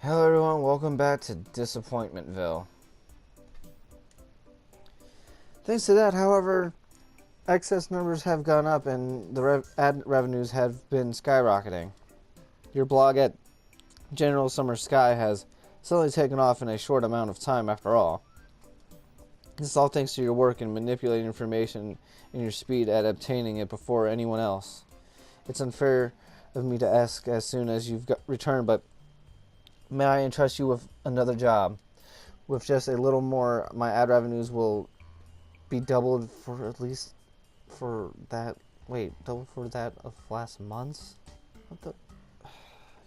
Hello everyone, welcome back to Disappointmentville. Thanks to that, however, excess numbers have gone up and the ad revenues have been skyrocketing. Your blog at General Summer Sky has suddenly taken off in a short amount of time after all. This is all thanks to your work in manipulating information and your speed at obtaining it before anyone else. It's unfair of me to ask as soon as you've returned, but may I entrust you with another job? With just a little more, my ad revenues will be doubled for at least for that. Wait, double for that of last month's? What the?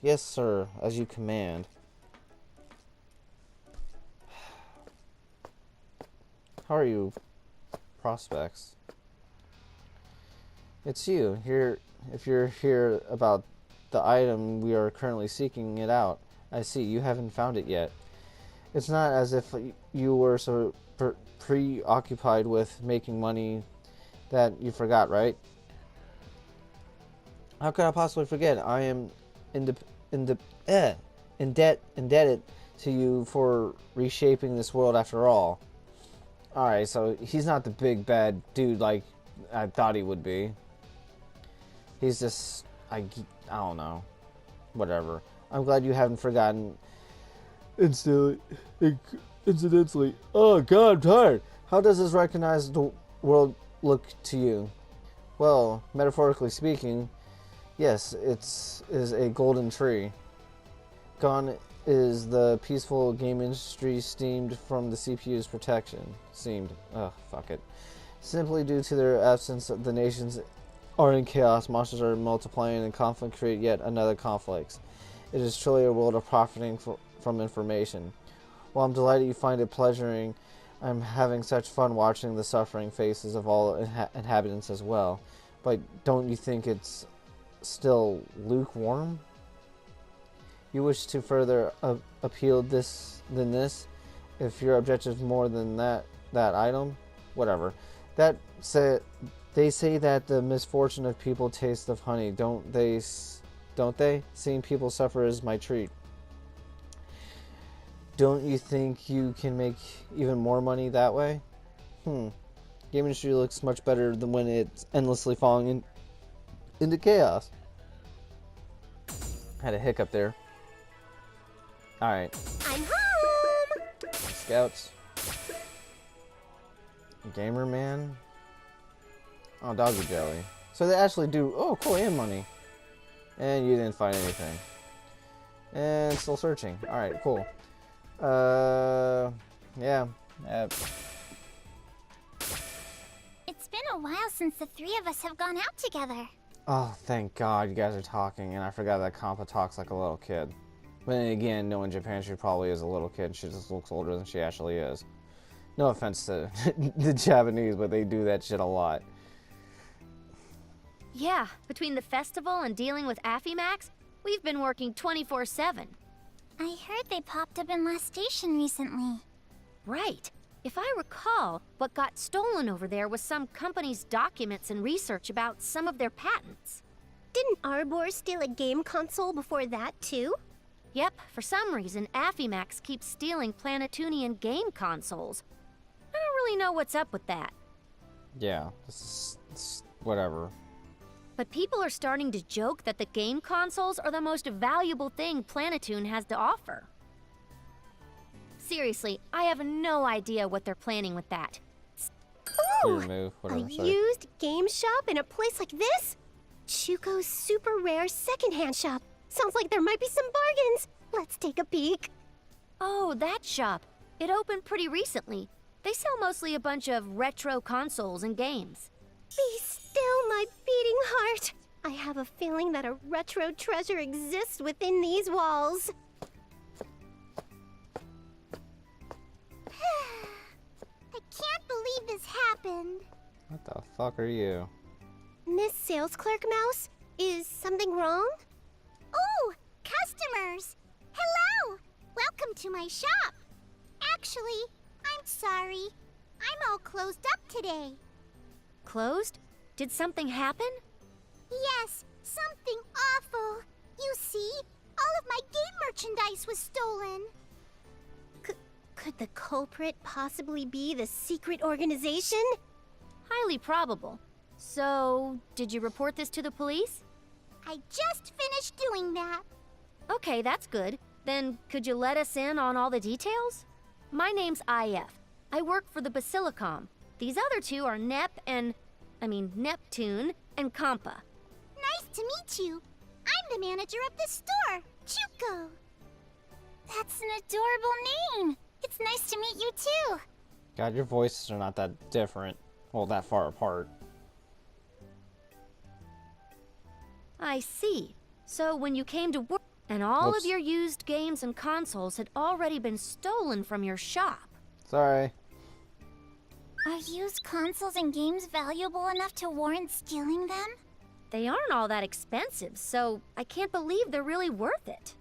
Yes, sir, as you command. How are you, prospects? It's you. Here, if you're here about the item we are currently seeking it out. I see, you haven't found it yet. It's not as if you were so preoccupied with making money that you forgot, right? How could I possibly forget? I am indebted to you for reshaping this world after all. Alright, so he's not the big bad dude like I thought he would be. He's just, I don't know. Whatever. I'm glad you haven't forgotten. Incidentally, oh god, I'm tired. How does this recognized world look to you? Well, metaphorically speaking, yes, is a golden tree. Gone is the peaceful game industry steamed from the CPU's protection. Fuck it. Simply due to their absence, the nations are in chaos, monsters are multiplying, and conflict create yet another conflict. It is truly a world of profiting from information. While I'm delighted you find it pleasuring, I'm having such fun watching the suffering faces of all inhabitants as well. But don't you think it's still lukewarm? You wish to further appeal than this? If your objective is more than that item? Whatever. They say that the misfortune of people tastes of honey, don't they? Seeing people suffer is my treat. Don't you think you can make even more money that way? Game industry looks much better than when it's endlessly falling into chaos. Had a hiccup there. Alright. I'm home! Scouts. Gamer man. Oh, doggy jelly. So they actually do. Oh, cool, and money. And you didn't find anything. And still searching. Alright, cool. Yeah. It's been a while since the three of us have gone out together. Oh, thank God you guys are talking, and I forgot that Kampa talks like a little kid. But then again, knowing Japan, she probably is a little kid. She just looks older than she actually is. No offense to the Japanese, but they do that shit a lot. Yeah, between the festival and dealing with Affimax, we've been working 24/7. I heard they popped up in Last Station recently. Right. If I recall, what got stolen over there was some company's documents and research about some of their patents. Didn't Arbor steal a game console before that, too? Yep, for some reason, Affimax keeps stealing Planetunian game consoles. I don't really know what's up with that. Yeah, it's whatever. But people are starting to joke that the game consoles are the most valuable thing Planetoon has to offer. Seriously, I have no idea what they're planning with that. Ooh! Whatever, A used game shop in a place like this? Chuko's super rare secondhand shop. Sounds like there might be some bargains. Let's take a peek. Oh, that shop. It opened pretty recently. They sell mostly a bunch of retro consoles and games. Be still, my beating heart. I have a feeling that a retro treasure exists within these walls. I can't believe this happened. What the fuck are you? Miss Sales Clerk Mouse, is something wrong? Oh, customers! Hello! Welcome to my shop. Actually, I'm sorry. I'm all closed up today. Closed? Did something happen? Yes, something awful. You see, all of my game merchandise was stolen. Could the culprit possibly be the secret organization? Highly probable. So, did you report this to the police? I just finished doing that. Okay, that's good. Then, could you let us in on all the details? My name's IF. I work for the Basilicom. These other two are Neptune and Kampa. Nice to meet you. I'm the manager of the store, Chuko. That's an adorable name. It's nice to meet you too. God, your voices are not that different. Well, that far apart. I see. So when you came to work, and all Whoops. of your used games and consoles had already been stolen from your shop. Sorry. Are used consoles and games valuable enough to warrant stealing them? They aren't all that expensive, so I can't believe they're really worth it.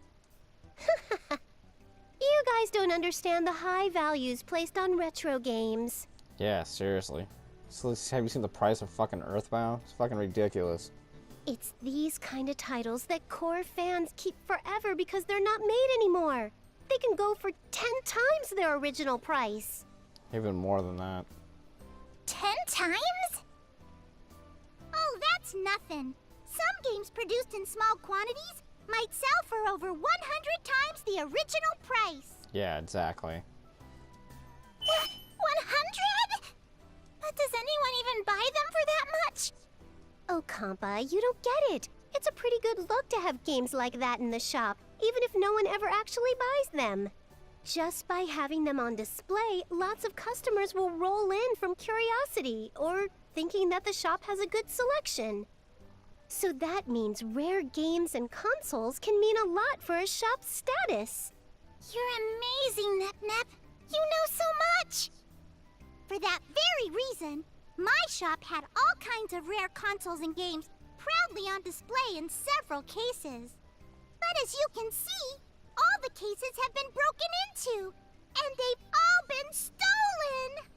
You guys don't understand the high values placed on retro games. Yeah, seriously. So, have you seen the price of fucking Earthbound? It's fucking ridiculous. It's these kind of titles that core fans keep forever because they're not made anymore. They can go for 10 times their original price. Even more than that. 10 times? Oh, that's nothing. Some games produced in small quantities might sell for over 100 times the original price. Yeah, exactly. 100? But does anyone even buy them for that much? Oh, Kampa, you don't get it. It's a pretty good look to have games like that in the shop, even if no one ever actually buys them. Just by having them on display, lots of customers will roll in from curiosity or thinking that the shop has a good selection. So that means rare games and consoles can mean a lot for a shop's status. You're amazing, Nep. You know so much. For that very reason, my shop had all kinds of rare consoles and games proudly on display in several cases. But as you can see, all the cases have been broken into, and they've all been stolen!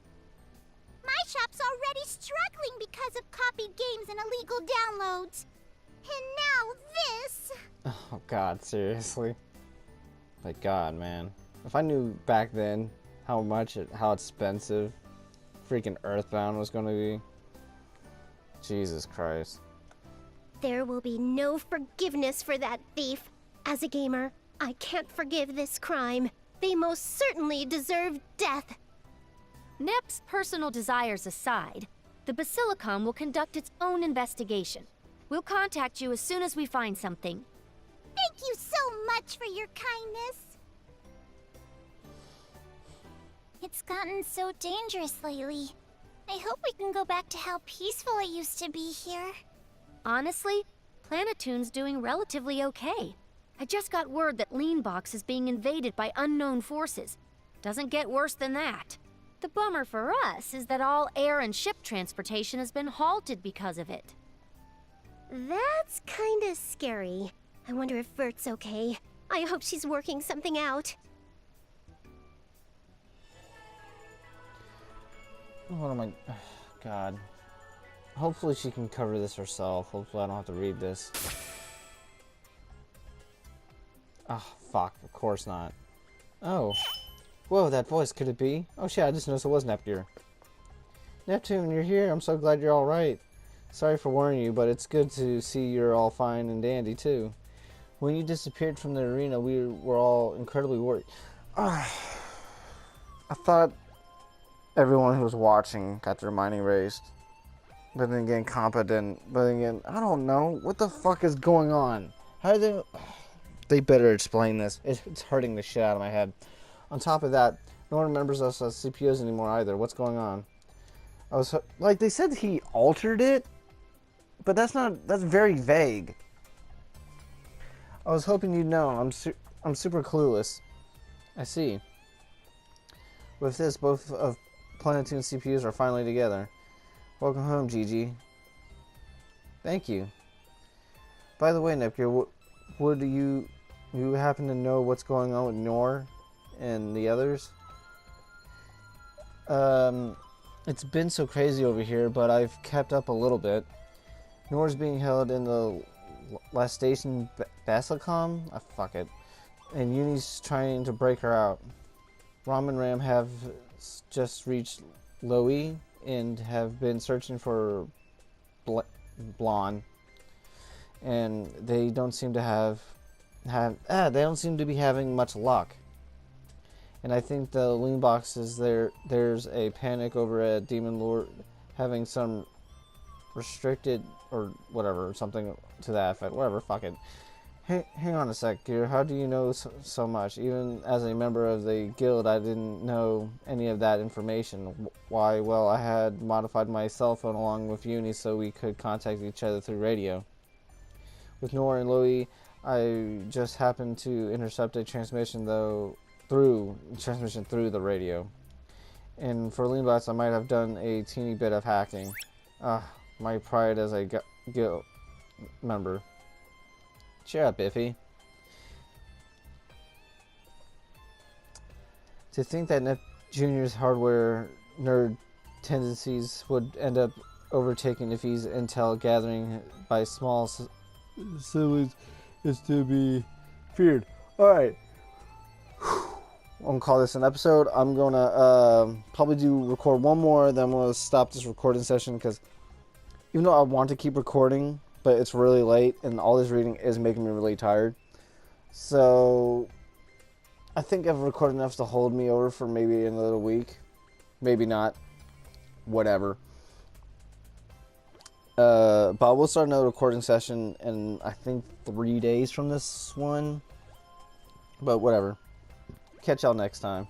My shop's already struggling because of copied games and illegal downloads. And now this! Oh god, seriously? Like, God, man. If I knew back then how expensive freaking Earthbound was gonna be. Jesus Christ. There will be no forgiveness for that thief. As a gamer, I can't forgive this crime. They most certainly deserve death. Nep's personal desires aside, the Basilicom will conduct its own investigation. We'll contact you as soon as we find something. Thank you so much for your kindness. It's gotten so dangerous lately. I hope we can go back to how peaceful it used to be here. Honestly, Planetoon's doing relatively okay. I just got word that Leanbox is being invaded by unknown forces. Doesn't get worse than that. The bummer for us is that all air and ship transportation has been halted because of it. That's kinda scary. I wonder if Vert's okay. I hope she's working something out. What am I... God. Hopefully she can cover this herself. Hopefully I don't have to read this. Oh, fuck. Of course not. Oh. Whoa, that voice. Could it be? Oh shit, I just noticed it was Neptune. Neptune, you're here. I'm so glad you're alright. Sorry for worrying you, but it's good to see you're all fine and dandy, too. When you disappeared from the arena, we were all incredibly worried. I thought everyone who was watching got their mind erased. But then again, Kampa didn't. But then again, I don't know. What the fuck is going on? How are they... They better explain this. It's hurting the shit out of my head. On top of that, no one remembers us as CPOs anymore either. What's going on? I was... Like, they said he altered it. But that's very vague. I was hoping you'd know. I'm super clueless. I see. With this, both of Planetoon's CPUs are finally together. Welcome home, Gigi. Thank you. By the way, Nepgear, would you happen to know what's going on with Nor and the others? It's been so crazy over here, but I've kept up a little bit. Nor's being held in the last station, Basilicom? Fuck it. and Uni's trying to break her out. Ram and Ram have just reached Loe and have been searching for Blonde, and they don't seem to they don't seem to be having much luck. And I think the loot boxes there's a panic over at Demon Lord having some restricted or whatever, something to that effect. Whatever, fuck it. Hey, hang on a sec, Gear. How do you know so much? Even as a member of the guild, I didn't know any of that information. Why? Well, I had modified my cell phone along with Uni so we could contact each other through radio. With Nora and Louie, I just happened to intercept a transmission through the radio. And for Leanbots, I might have done a teeny bit of hacking. My pride as a guild member. Cheer up, Biffy. To think that Nep Jr.'s hardware nerd tendencies would end up overtaking Neffy's intel gathering by small siblings is to be feared. Alright. I'm gonna call this an episode. I'm gonna probably record one more, then I'm gonna stop this recording session because even though I want to keep recording, but it's really late and all this reading is making me really tired. So I think I've recorded enough to hold me over for maybe another week. Maybe not. Whatever. But we'll start another recording session in I think 3 days from this one. But whatever. Catch y'all next time.